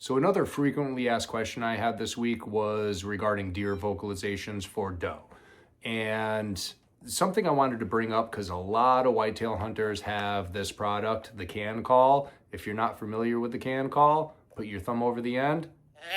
So another frequently asked question I had this week was regarding deer vocalizations for doe. And something I wanted to bring up because a lot of whitetail hunters have this product, the can call. If you're not familiar with the can call, put your thumb over the end,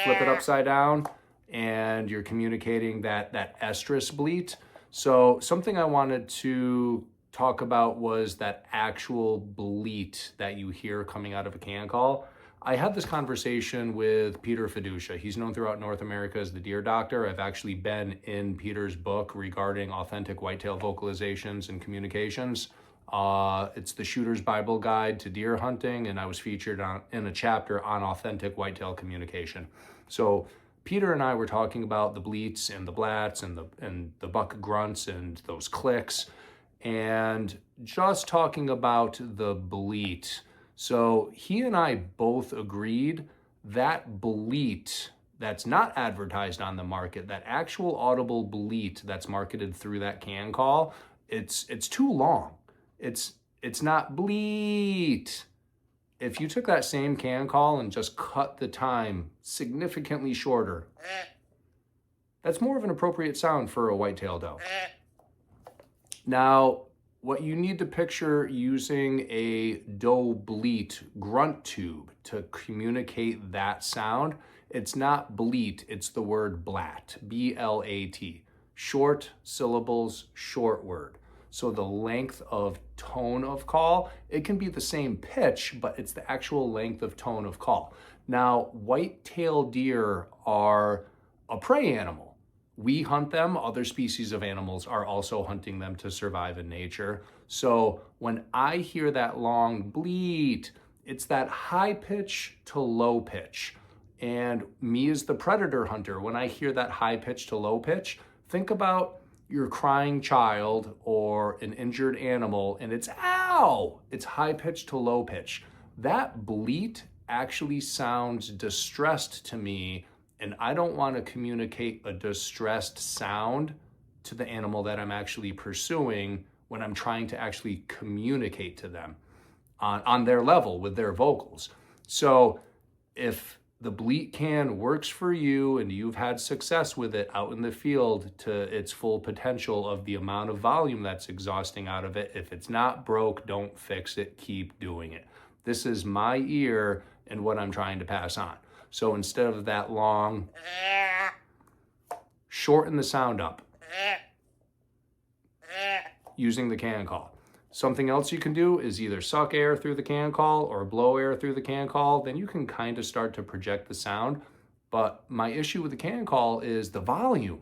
flip it upside down, and you're communicating that estrus bleat. So something I wanted to talk about was that actual bleat that you hear coming out of a can call. I had this conversation with Peter Fiducia. He's known throughout North America as the deer doctor. I've actually been in Peter's book regarding authentic whitetail vocalizations and communications. It's the Shooter's Bible Guide to Deer Hunting, and I was featured in a chapter on authentic whitetail communication. So Peter and I were talking about the bleats and the blats and the buck grunts and those clicks, and just talking about the bleat. So he and I both agreed that bleat that's not advertised on the market, that actual audible bleat that's marketed through that can call, it's too long. It's not bleat. If you took that same can call and just cut the time significantly shorter, that's more of an appropriate sound for a whitetail doe. Now, what you need to picture using a doe bleat grunt tube to communicate that sound, it's not bleat, it's the word blat, B-L-A-T. Short syllables, short word. So the length of tone of call, it can be the same pitch, but it's the actual length of tone of call. Now, white-tailed deer are a prey animal. We hunt them, other species of animals are also hunting them to survive in nature. So when I hear that long bleat, it's that high pitch to low pitch. And me as the predator hunter, when I hear that high pitch to low pitch, think about your crying child or an injured animal and it's ow, it's high pitch to low pitch. That bleat actually sounds distressed to me, and I don't want to communicate a distressed sound to the animal that I'm actually pursuing when I'm trying to actually communicate to them on their level with their vocals. So if the bleat can works for you and you've had success with it out in the field to its full potential of the amount of volume that's exhausting out of it, if it's not broke, don't fix it, keep doing it. This is my ear and what I'm trying to pass on. So instead of that long, shorten the sound up using the can call. Something else you can do is either suck air through the can call or blow air through the can call. Then you can kind of start to project the sound. But my issue with the can call is the volume.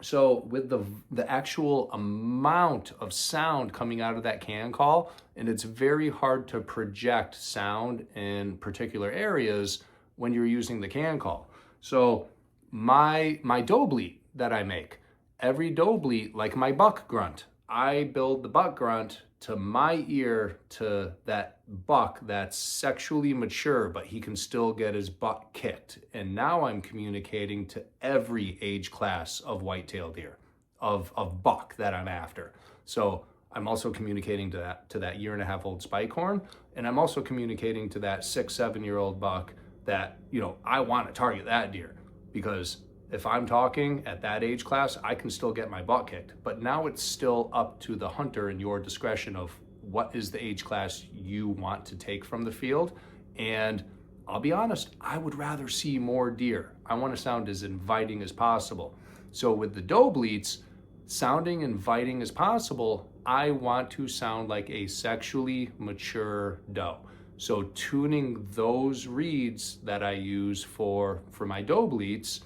So with the actual amount of sound coming out of that can call, and it's very hard to project sound in particular areas when you're using the can call. So my doe bleat that I make, every doe bleat, like my buck grunt, I build the buck grunt to my ear to that buck that's sexually mature, but he can still get his butt kicked. And now I'm communicating to every age class of whitetail deer, of buck that I'm after. So I'm also communicating to that 1.5-year-old spike horn, and I'm also communicating to that 6-7-year-old buck that, I want to target that deer, because if I'm talking at that age class, I can still get my butt kicked. But now it's still up to the hunter and your discretion of what is the age class you want to take from the field. And I'll be honest, I would rather see more deer. I want to sound as inviting as possible. So with the doe bleats, sounding inviting as possible, I want to sound like a sexually mature doe. So tuning those reeds that I use for my doe bleats,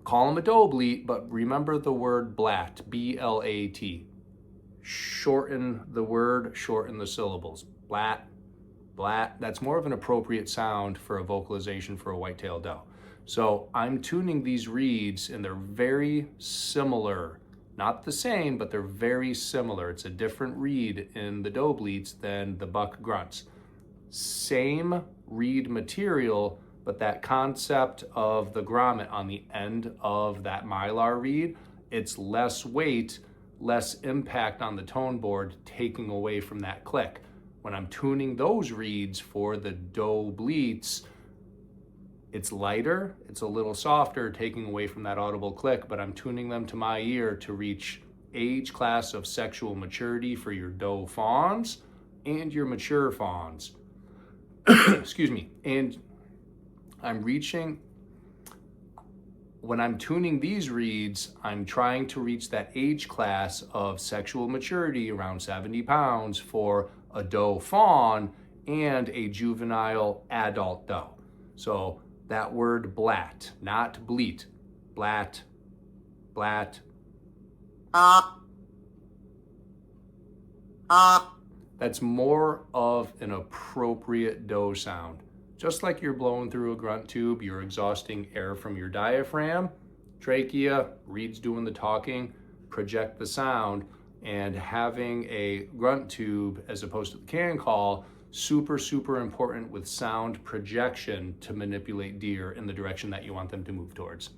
call them a doe bleat, but remember the word blat, B-L-A-T. Shorten the word, shorten the syllables. Blat, blat, that's more of an appropriate sound for a vocalization for a whitetail doe. So I'm tuning these reeds and they're very similar. Not the same, but they're very similar. It's a different reed in the doe bleats than the buck grunts. Same reed material, but that concept of the grommet on the end of that mylar reed, it's less weight, less impact on the tone board, taking away from that click. When I'm tuning those reeds for the doe bleats, It's lighter, it's a little softer, taking away from that audible click, but I'm tuning them to my ear to reach age class of sexual maturity for your doe fawns and your mature fawns. Excuse me. And I'm reaching, when I'm tuning these reeds, I'm trying to reach that age class of sexual maturity around 70 pounds for a doe fawn and a juvenile adult doe. So that word blat, not bleat, blat, blat. That's more of an appropriate doe sound. Just like you're blowing through a grunt tube, you're exhausting air from your diaphragm, trachea, reeds doing the talking, project the sound, and having a grunt tube as opposed to the can call, super, super important with sound projection to manipulate deer in the direction that you want them to move towards.